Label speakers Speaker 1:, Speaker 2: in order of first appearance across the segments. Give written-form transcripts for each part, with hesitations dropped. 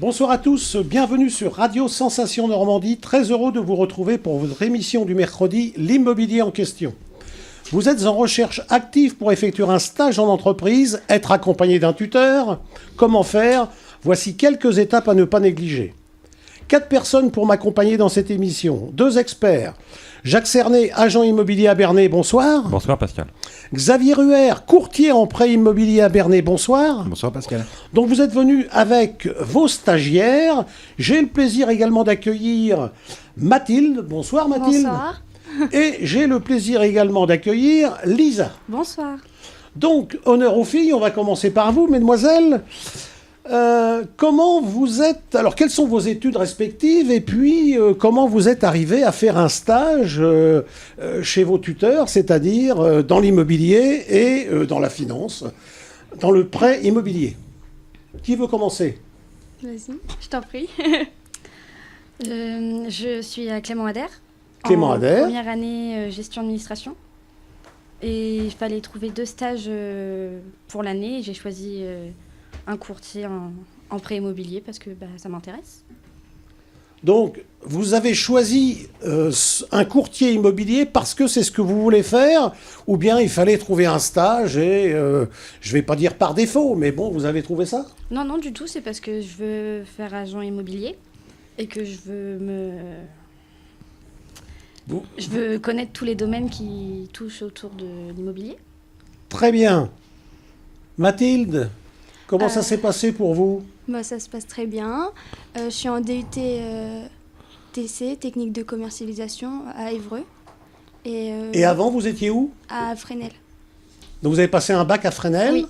Speaker 1: Bonsoir à tous, bienvenue sur Radio Sensation Normandie. Très heureux de vous retrouver pour votre émission du mercredi, l'immobilier en question. Vous êtes en recherche active pour effectuer un stage en entreprise, être accompagné d'un tuteur. Comment faire? Voici quelques étapes à ne pas négliger. 4 personnes pour m'accompagner dans cette émission. 2 experts. Jacques Cernet, agent immobilier à Bernay, bonsoir.
Speaker 2: Bonsoir Pascal.
Speaker 1: Xavier Ruher, courtier en prêt immobilier à Bernay, bonsoir.
Speaker 3: Bonsoir Pascal.
Speaker 1: Donc vous êtes venus avec vos stagiaires. J'ai le plaisir également d'accueillir Mathilde. Bonsoir Mathilde.
Speaker 4: Bonsoir.
Speaker 1: Et j'ai le plaisir également d'accueillir Lisa.
Speaker 4: Bonsoir.
Speaker 1: Donc, honneur aux filles, on va commencer par vous, mesdemoiselles. Comment vous êtes... Alors, quelles sont vos études respectives? Et puis, comment vous êtes arrivé à faire un stage chez vos tuteurs, c'est-à-dire dans l'immobilier et dans la finance, dans le prêt immobilier? Qui veut commencer?
Speaker 4: Vas-y, je t'en prie. Je suis Clément Adair.
Speaker 1: Clément Adair.
Speaker 4: Première année gestion administration. Et il fallait trouver 2 stages pour l'année. J'ai choisi un courtier en prêt immobilier parce que ça m'intéresse.
Speaker 1: Donc, vous avez choisi un courtier immobilier parce que c'est ce que vous voulez faire, ou bien il fallait trouver un stage et, je ne vais pas dire par défaut, mais bon, vous avez trouvé ça?
Speaker 4: Non, non, du tout. C'est parce que je veux faire agent immobilier et que je veux Je veux connaître tous les domaines qui touchent autour de l'immobilier.
Speaker 1: Très bien. Mathilde, comment ça s'est passé pour vous?
Speaker 5: Ça se passe très bien. Je suis en DUT TC, technique de commercialisation, à Évreux.
Speaker 1: Et avant, vous étiez où?
Speaker 5: À Fresnel.
Speaker 1: Donc vous avez passé un bac à Fresnel,
Speaker 5: Oui.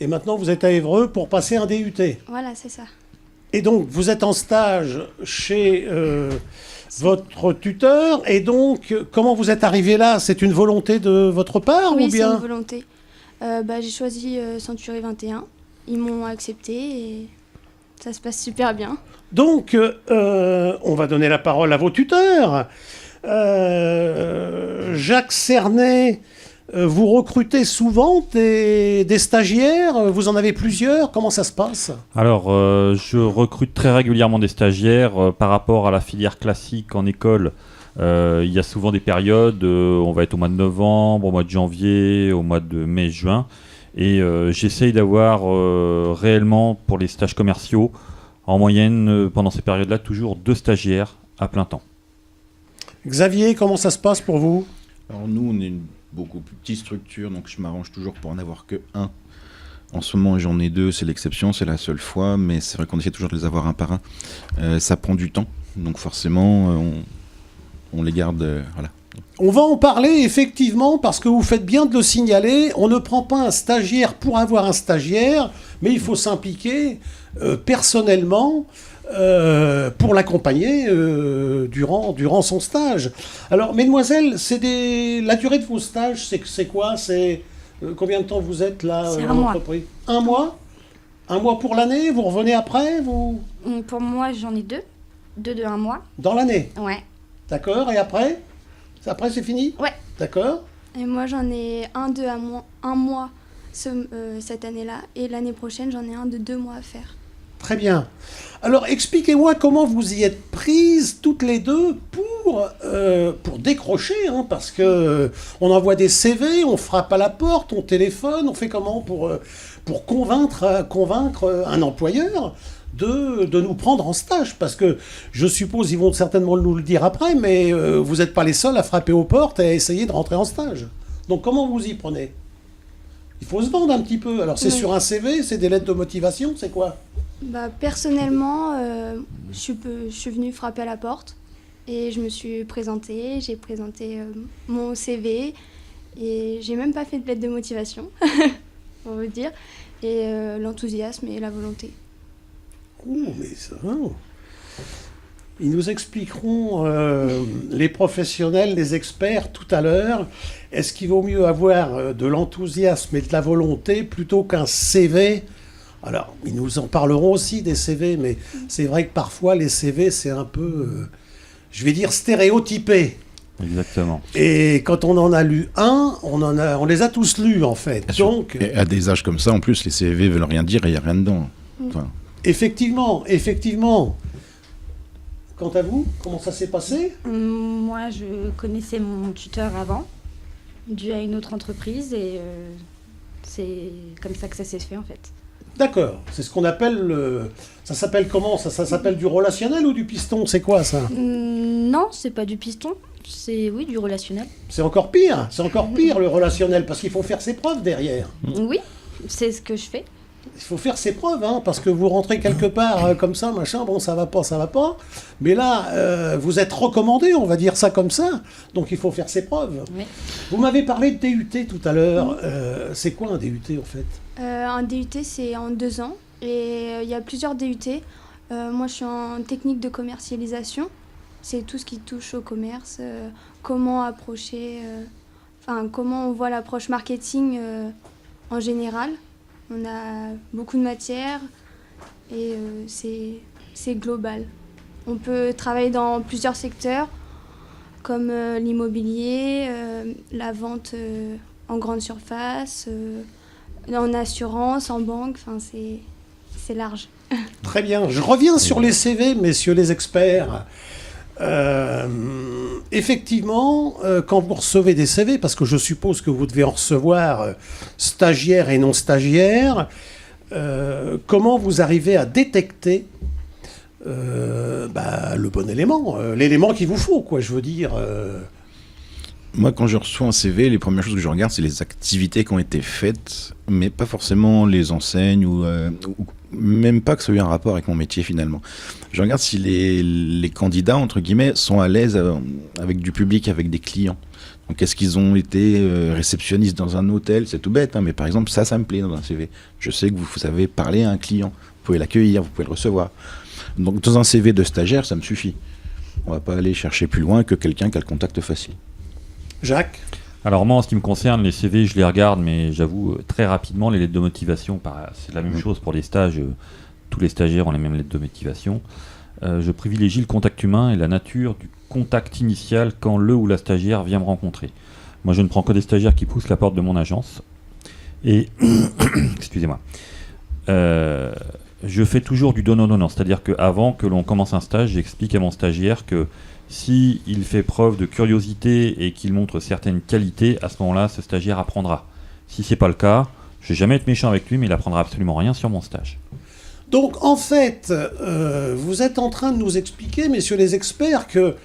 Speaker 1: Et maintenant vous êtes à Évreux pour passer un DUT.
Speaker 5: Voilà, c'est ça.
Speaker 1: Et donc vous êtes en stage chez votre tuteur, et donc comment vous êtes arrivé là? C'est une volonté de votre part
Speaker 5: Oui,
Speaker 1: ou
Speaker 5: c'est
Speaker 1: bien?
Speaker 5: une volonté. J'ai choisi Century 21. Ils m'ont accepté et ça se passe super bien.
Speaker 1: Donc, on va donner la parole à vos tuteurs. Jacques Cernet, vous recrutez souvent des stagiaires? Vous en avez plusieurs? Comment ça se passe?
Speaker 2: Alors, je recrute très régulièrement des stagiaires par rapport à la filière classique en école. Il y a souvent des périodes, on va être au mois de novembre, au mois de janvier, au mois de mai, juin. Et j'essaye d'avoir réellement, pour les stages commerciaux, en moyenne, pendant ces périodes-là, toujours 2 stagiaires à plein temps.
Speaker 1: Xavier, comment ça se passe pour vous?
Speaker 3: Alors nous, on est une beaucoup plus petite structure, donc je m'arrange toujours pour en avoir que 1. En ce moment, j'en ai 2, c'est l'exception, c'est la seule fois, mais c'est vrai qu'on essaie toujours de les avoir un par un. Ça prend du temps, donc forcément, on les garde, voilà.
Speaker 1: On va en parler effectivement parce que vous faites bien de le signaler. On ne prend pas un stagiaire pour avoir un stagiaire, mais il faut s'impliquer personnellement pour l'accompagner durant son stage. Alors, mesdemoiselles, la durée de vos stages, c'est quoi? C'est combien de temps vous êtes là
Speaker 4: C'est
Speaker 1: en
Speaker 4: un mois.
Speaker 1: entreprise? Un mois? Un mois pour l'année? Vous revenez après
Speaker 4: Pour moi, j'en ai 2. 2 de 1 mois.
Speaker 1: Dans l'année?
Speaker 4: Ouais.
Speaker 1: D'accord, et après? Après, c'est fini?
Speaker 4: Ouais.
Speaker 1: D'accord.
Speaker 5: Et moi, j'en ai un mois cette année-là. Et l'année prochaine, j'en ai un de 2 mois à faire.
Speaker 1: Très bien. Alors, expliquez-moi comment vous y êtes prises toutes les deux pour décrocher, hein, parce que on envoie des CV, on frappe à la porte, on téléphone, on fait comment pour convaincre un employeur de nous prendre en stage, parce que je suppose ils vont certainement nous le dire après, mais vous n'êtes pas les seuls à frapper aux portes et à essayer de rentrer en stage. Donc comment vous y prenez? Il faut se vendre un petit peu. Alors c'est
Speaker 5: Oui.
Speaker 1: sur un CV, c'est des lettres de motivation, c'est quoi?
Speaker 5: Personnellement, je suis venue frapper à la porte et je me suis présentée. J'ai présenté mon CV et j'ai même pas fait de lettre de motivation, pour vous dire. Et l'enthousiasme et la volonté.
Speaker 1: Oh, mais ça... Ils nous expliqueront, les professionnels, les experts, tout à l'heure. Est-ce qu'il vaut mieux avoir de l'enthousiasme et de la volonté plutôt qu'un CV? Alors, ils nous en parleront aussi des CV, mais c'est vrai que parfois, les CV, c'est un peu, je vais dire, stéréotypé.
Speaker 2: Exactement.
Speaker 1: Et quand on en a lu un, on les a tous lus, en fait. Donc,
Speaker 3: Et à des âges comme ça, en plus, les CV veulent rien dire et il n'y a rien dedans. Enfin,
Speaker 1: Effectivement. Quant à vous, comment ça s'est passé ?
Speaker 4: Moi, je connaissais mon tuteur avant, dû à une autre entreprise, et c'est comme ça que ça s'est fait en fait.
Speaker 1: D'accord, c'est ce qu'on appelle ça s'appelle comment ? Ça s'appelle du relationnel ou du piston ? C'est quoi ça ?
Speaker 4: Non, c'est pas du piston, c'est du relationnel.
Speaker 1: C'est encore pire le relationnel, parce qu'il faut faire ses preuves derrière.
Speaker 4: Oui, c'est ce que je fais.
Speaker 1: Il faut faire ses preuves, parce que vous rentrez quelque part comme ça, machin, bon, ça va pas. Mais là, vous êtes recommandé, on va dire ça comme ça, donc il faut faire ses preuves.
Speaker 4: Oui.
Speaker 1: Vous m'avez parlé de DUT tout à l'heure. C'est quoi un DUT en fait ?
Speaker 5: Un DUT, c'est en 2 ans. Et il y a plusieurs DUT. Moi, je suis en technique de commercialisation. C'est tout ce qui touche au commerce. Comment approcher... comment on voit l'approche marketing en général. On a beaucoup de matières et c'est global. On peut travailler dans plusieurs secteurs, comme l'immobilier, la vente en grande surface, en assurance, en banque, c'est large.
Speaker 1: Très bien. Je reviens sur les CV, messieurs les experts. Effectivement, quand vous recevez des CV, parce que je suppose que vous devez en recevoir stagiaires et non stagiaires, comment vous arrivez à détecter le bon élément, l'élément qu'il vous faut, quoi, je veux dire.
Speaker 3: Moi, quand je reçois un CV, les premières choses que je regarde, c'est les activités qui ont été faites, mais pas forcément les enseignes ou même pas que ça ait un rapport avec mon métier finalement. Je regarde si les candidats, entre guillemets, sont à l'aise avec du public, avec des clients. Donc, est-ce qu'ils ont été réceptionnistes dans un hôtel ? C'est tout bête, mais par exemple, ça me plaît dans un CV. Je sais que vous savez parler à un client, vous pouvez l'accueillir, vous pouvez le recevoir. Donc, dans un CV de stagiaire, ça me suffit. On va pas aller chercher plus loin que quelqu'un qui a le contact facile.
Speaker 1: Jacques ?
Speaker 2: Alors moi, en ce qui me concerne, les CV, je les regarde, mais j'avoue, très rapidement, les lettres de motivation, c'est la même chose pour les stages. Tous les stagiaires ont les mêmes lettres de motivation. Je privilégie le contact humain et la nature du contact initial quand le ou la stagiaire vient me rencontrer. Moi, je ne prends que des stagiaires qui poussent la porte de mon agence. Et, excusez-moi, je fais toujours du donnant-donnant. C'est-à-dire qu'avant que l'on commence un stage, j'explique à mon stagiaire que s'il fait preuve de curiosité et qu'il montre certaines qualités, à ce moment-là, ce stagiaire apprendra. Si ce n'est pas le cas, je ne vais jamais être méchant avec lui, mais il apprendra absolument rien sur mon stage.
Speaker 1: Donc, en fait, vous êtes en train de nous expliquer, messieurs les experts, que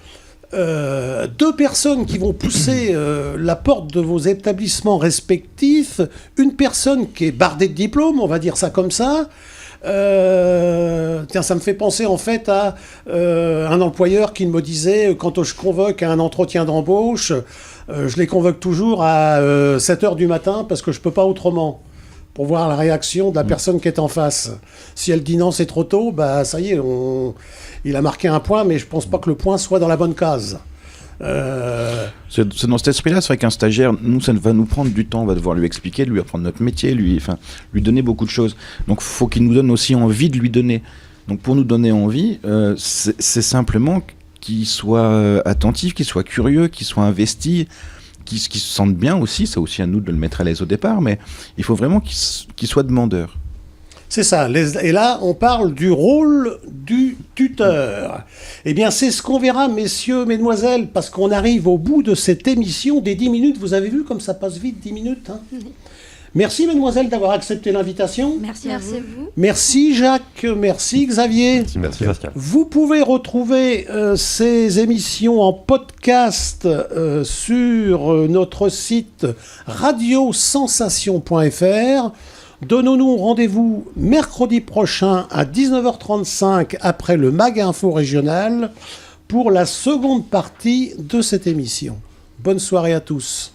Speaker 1: 2 personnes qui vont pousser la porte de vos établissements respectifs, une personne qui est bardée de diplômes, on va dire ça comme ça. Ça me fait penser en fait à un employeur qui me disait, quand je convoque à un entretien d'embauche, je les convoque toujours à 7h du matin parce que je peux pas autrement, pour voir la réaction de la personne qui est en face. Si elle dit non, c'est trop tôt, ça y est, il a marqué un point, mais je pense pas que le point soit dans la bonne case.
Speaker 3: C'est dans cet esprit-là, c'est vrai qu'un stagiaire, nous, ça va nous prendre du temps, on va devoir lui expliquer, lui apprendre notre métier, lui donner beaucoup de choses. Donc, il faut qu'il nous donne aussi envie de lui donner. Donc, pour nous donner envie, c'est simplement qu'il soit attentif, qu'il soit curieux, qu'il soit investi, qu'il se sente bien aussi. C'est aussi à nous de le mettre à l'aise au départ, mais il faut vraiment qu'il soit demandeur.
Speaker 1: C'est ça. Et là, on parle du rôle du tuteur. Eh bien, c'est ce qu'on verra, messieurs, mesdemoiselles, parce qu'on arrive au bout de cette émission des 10 minutes. Vous avez vu comme ça passe vite, 10 minutes, hein ?
Speaker 5: Oui.
Speaker 1: Merci, mesdemoiselles, d'avoir accepté l'invitation.
Speaker 4: Merci à vous.
Speaker 1: Merci, Jacques. Merci, Xavier.
Speaker 2: Merci Pascal.
Speaker 1: Vous pouvez retrouver ces émissions en podcast sur notre site radiosensation.fr. Donnons-nous rendez-vous mercredi prochain à 19h35 après le Mag Info régional pour la seconde partie de cette émission. Bonne soirée à tous.